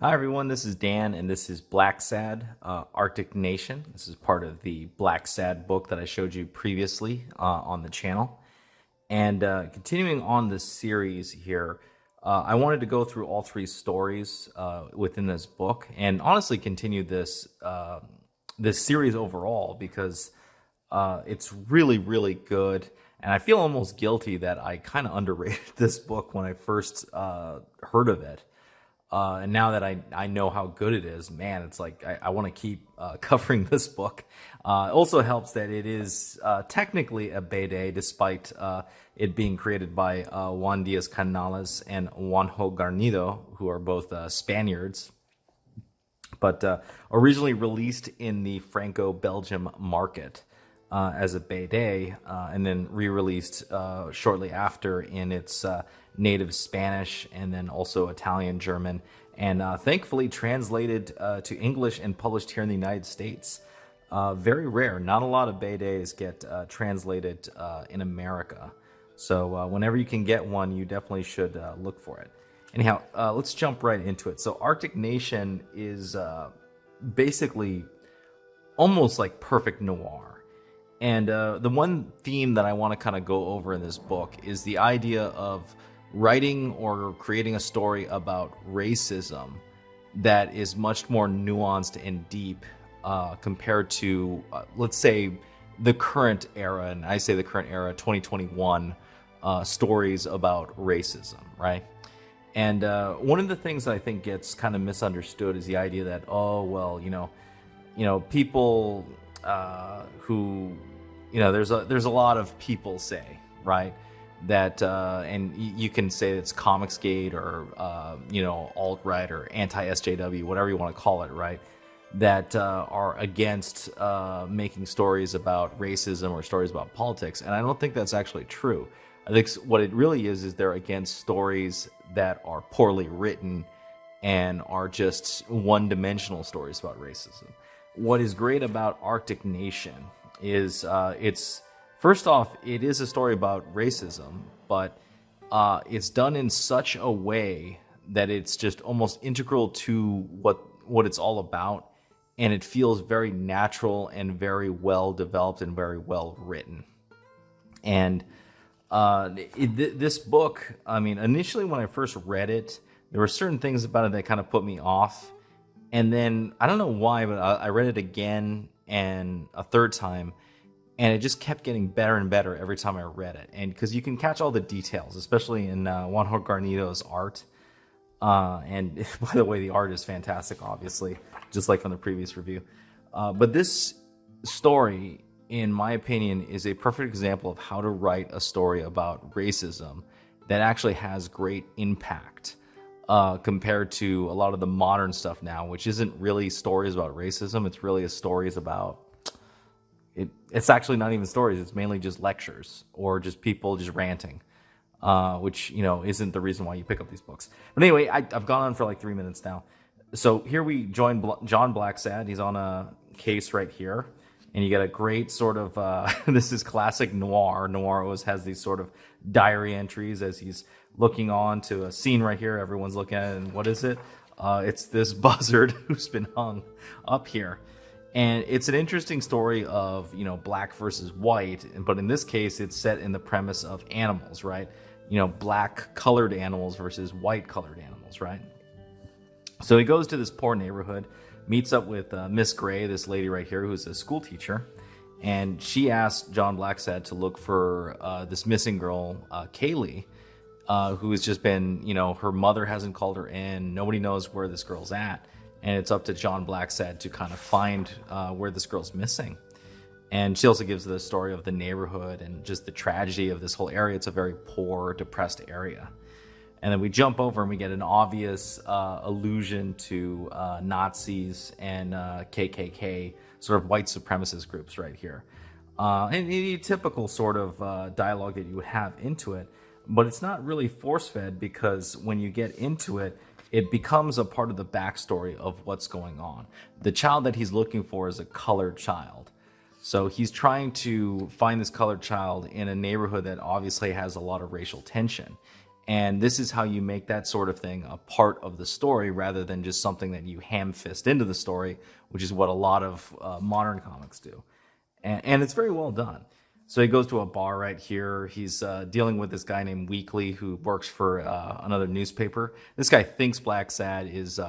Hi everyone, this is Dan and this is Blacksad, Arctic Nation. This is part of the Blacksad book that I showed you previously on the channel. And continuing on this series here, I wanted to go through all three stories within this book and honestly continue this this series overall because it's really, really good. And I feel almost guilty that I kind of underrated this book when I first heard of it. And now that I know how good it is, man, it's like I want to keep covering this book. It also helps that it is technically a BD, despite it being created by Juan Diaz Canales and Juanjo Guarnido, who are both Spaniards, but originally released in the Franco-Belgium market as a BD, and then re-released shortly after in its native Spanish and then also Italian, German, and thankfully translated to English and published here in the United States. Very rare. Not a lot of BDs get translated in America. So whenever you can get one, you definitely should look for it. Anyhow, let's jump right into it. So Arctic Nation is basically almost like perfect noir. And the one theme that I want to kind of go over in this book is the idea of writing or creating a story about racism that is much more nuanced and deep compared to, let's say, the current era, and I say the current era, 2021, stories about racism, right? And one of the things that I think gets kind of misunderstood is the idea that, oh, well, you know, people who, there's a lot of people say, right, that and you can say it's Comicsgate or alt-right or anti-SJW, whatever you want to call it, right, that are against making stories about racism or stories about politics. And I don't think that's actually true. I think what it really is they're against stories that are poorly written and are just one-dimensional stories about racism. What is great about Arctic Nation is it's, first off, it is a story about racism, but it's done in such a way that it's just almost integral to what it's all about, and it feels very natural and very well developed and very well written. And this book, I mean, initially when I first read it, there were certain things about it that kind of put me off. And then, I don't know why, but I read it again and a third time, and it just kept getting better and better every time I read it. And because you can catch all the details, especially in Juanjo Guarnido's art. And by the way, the art is fantastic, obviously, just like on the previous review. But this story, in my opinion, is a perfect example of how to write a story about racism that actually has great impact. Compared to a lot of the modern stuff now, which isn't really stories about racism. It's really stories about it. It's actually not even stories. It's mainly just lectures or just people just ranting, which, isn't the reason why you pick up these books. But anyway, I've gone on for like 3 minutes now. So here we join John Blacksad. He's on a case right here. And you get a great sort of, this is classic noir. Noir always has these sort of diary entries as he's looking on to a scene right here. Everyone's looking at it, and what is it? It's this buzzard who's been hung up here. And it's an interesting story of, black versus white. But in this case, it's set in the premise of animals, right? Black colored animals versus white colored animals, right? So he goes to this poor neighborhood, meets up with Miss Gray, this lady right here, who's a school teacher, and she asked John Blacksad to look for this missing girl, Kaylee, who has just been, her mother hasn't called her in, nobody knows where this girl's at, and it's up to John Blacksad to kind of find where this girl's missing. And she also gives the story of the neighborhood and just the tragedy of this whole area. It's a very poor, depressed area. And then we jump over and we get an obvious allusion to Nazis and KKK, sort of white supremacist groups right here. And the typical sort of dialogue that you would have into it. But it's not really force-fed because when you get into it, it becomes a part of the backstory of what's going on. The child that he's looking for is a colored child. So he's trying to find this colored child in a neighborhood that obviously has a lot of racial tension. And this is how you make that sort of thing a part of the story rather than just something that you ham-fist into the story, which is what a lot of modern comics do. And it's very well done. So he goes to a bar right here. He's dealing with this guy named Weekly who works for another newspaper. This guy thinks Blacksad is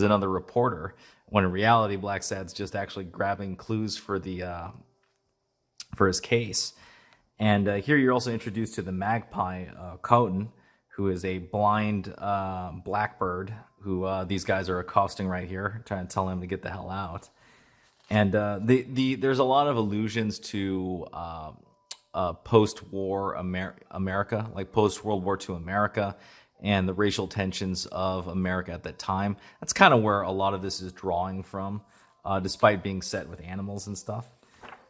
another reporter, when in reality Blacksad's just actually grabbing clues for his case. And here you're also introduced to the magpie, Cotton, who is a blind blackbird who these guys are accosting right here, trying to tell him to get the hell out. And there's a lot of allusions to post-war America, like post-World War II America, and the racial tensions of America at that time. That's kind of where a lot of this is drawing from, despite being set with animals and stuff.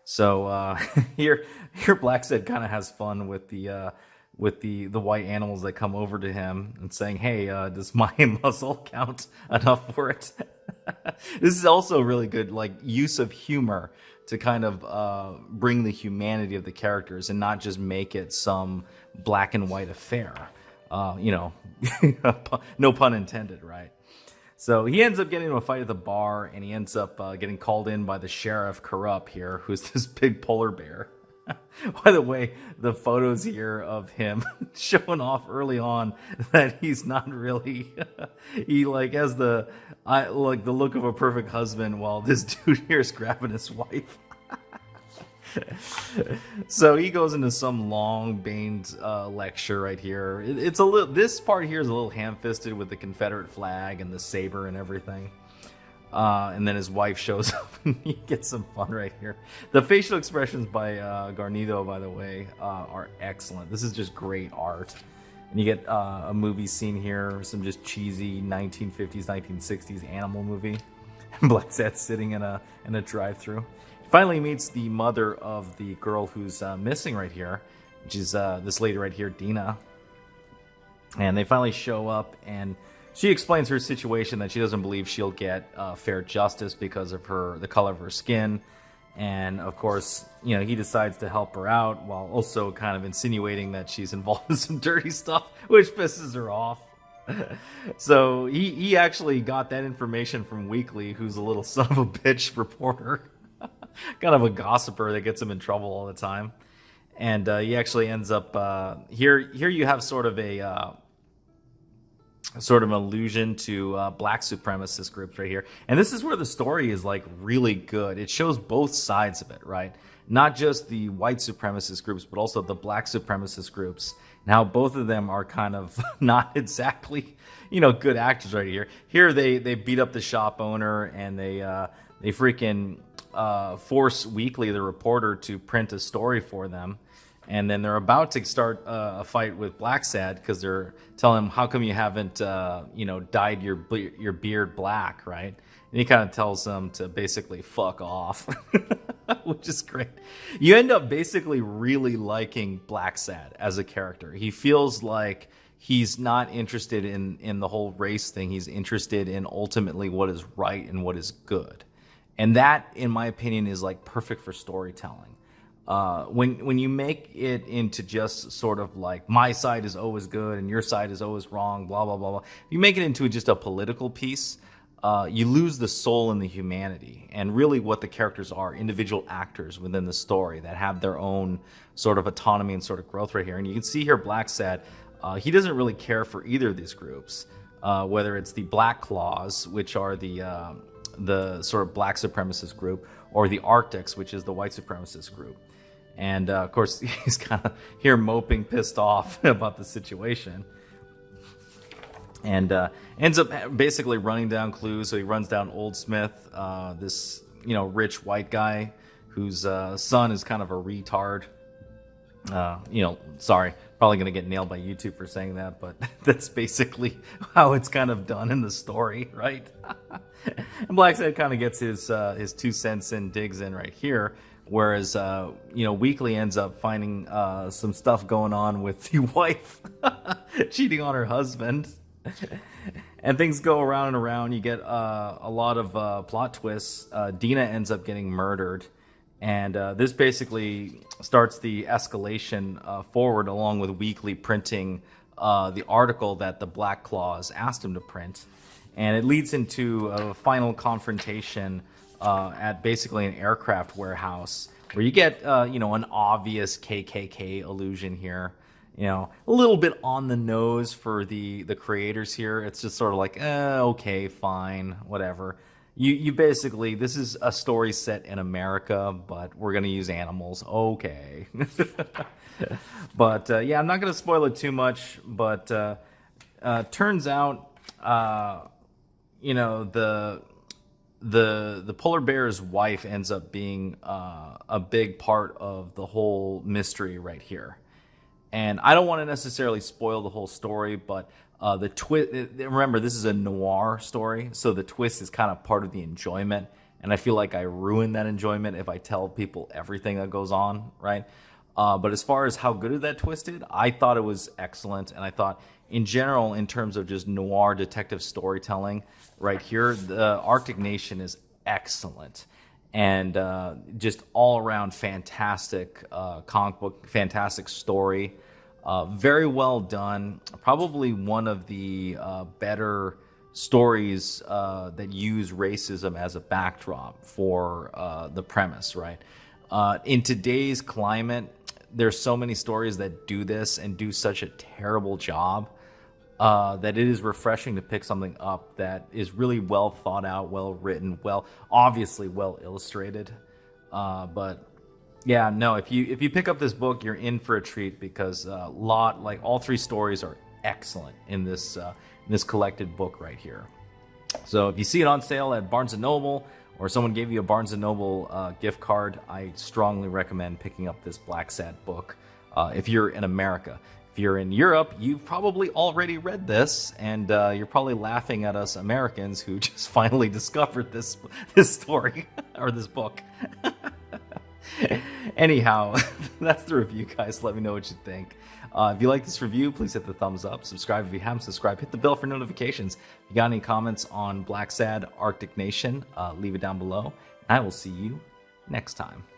So here Blacksad kind of has fun with the white animals that come over to him and saying, "Hey, does my muzzle count enough for it?" This is also really good, like, use of humor to kind of bring the humanity of the characters and not just make it some black and white affair. No pun intended, right? So he ends up getting into a fight at the bar, and he ends up getting called in by the sheriff, Corrupt here, who's this big polar bear. By the way, the photos here of him showing off early on that he's not really, he like has the look of a perfect husband while this dude here is grabbing his wife. So he goes into some long baned lecture right here. It's a little, this part here is a little ham-fisted with the Confederate flag and the saber and everything. And then his wife shows up and he gets some fun right here. The facial expressions by Guarnido, by the way, are excellent. This is just great art. And you get a movie scene here, some just cheesy 1950s, 1960s animal movie. And Blacksad's sitting in a drive-thru. Finally meets the mother of the girl who's missing right here, which is this lady right here, Dina. And they finally show up, and she explains her situation, that she doesn't believe she'll get fair justice because of the color of her skin. And of course, he decides to help her out while also kind of insinuating that she's involved in some dirty stuff, which pisses her off. So he actually got that information from Weekly, who's a little son of a bitch reporter. Kind of a gossiper that gets him in trouble all the time. And he actually ends up here you have sort of an allusion to black supremacist groups right here. And this is where the story is like really good. It shows both sides of it, right? Not just the white supremacist groups, but also the black supremacist groups. Now both of them are kind of not exactly, good actors right here. Here they beat up the shop owner, and they freaking force Weekly, the reporter, to print a story for them. And then they're about to start a fight with Blacksad because they're telling him, how come you haven't, dyed your beard black, right? And he kind of tells them to basically fuck off, which is great. You end up basically really liking Blacksad as a character. He feels like he's not interested in the whole race thing. He's interested in ultimately what is right and what is good. And that, in my opinion, is like perfect for storytelling. When you make it into just sort of like my side is always good and your side is always wrong, blah, blah, blah, blah. If you make it into just a political piece, you lose the soul and the humanity. And really what the characters are, individual actors within the story that have their own sort of autonomy and sort of growth right here. And you can see here Blacksad, he doesn't really care for either of these groups, whether it's the Black Claws, which are the sort of black supremacist group, or the Arctics, which is the white supremacist group. And of course, he's kind of here moping, pissed off about the situation, and ends up basically running down clues. So he runs down Old Smith, this rich white guy whose son is kind of a retard. Sorry, probably going to get nailed by YouTube for saying that, but that's basically how it's kind of done in the story, right? And Blacksad kind of gets his 2 cents in, digs in right here, whereas Weekly ends up finding some stuff going on with the wife cheating on her husband, and things go around and around. You get a lot of plot twists. Dina ends up getting murdered. And this basically starts the escalation forward, along with Weekly printing the article that the Black Claws asked him to print, and it leads into a final confrontation at basically an aircraft warehouse where you get an obvious KKK allusion here. A little bit on the nose for the creators here. It's just sort of like, okay, fine, whatever. You basically, this is a story set in America, but we're going to use animals. Okay. But yeah, I'm not going to spoil it too much, but turns out, the polar bear's wife ends up being a big part of the whole mystery right here. And I don't want to necessarily spoil the whole story, but the twist, remember, this is a noir story, so the twist is kind of part of the enjoyment. And I feel like I ruin that enjoyment if I tell people everything that goes on, right? But as far as how good of that twisted, I thought it was excellent. And I thought, in general, in terms of just noir detective storytelling, right here, the Arctic Nation is excellent. And just all around fantastic comic book, fantastic story. Very well done. Probably one of the better stories that use racism as a backdrop for the premise, right? In today's climate, there's so many stories that do this and do such a terrible job that it is refreshing to pick something up that is really well thought out, well written, obviously well illustrated. But yeah, no, if you pick up this book, you're in for a treat, because all three stories are excellent in this collected book right here. So if you see it on sale at Barnes & Noble, or someone gave you a Barnes & Noble gift card, I strongly recommend picking up this Blacksad book if you're in America. If you're in Europe, you've probably already read this, and you're probably laughing at us Americans who just finally discovered this story, or this book. Anyhow, that's the review, guys. Let me know what you think. If you like this review, please hit the thumbs up. Subscribe if you haven't subscribed. Hit the bell for notifications. If you got any comments on Blacksad, Arctic Nation, leave it down below. And I will see you next time.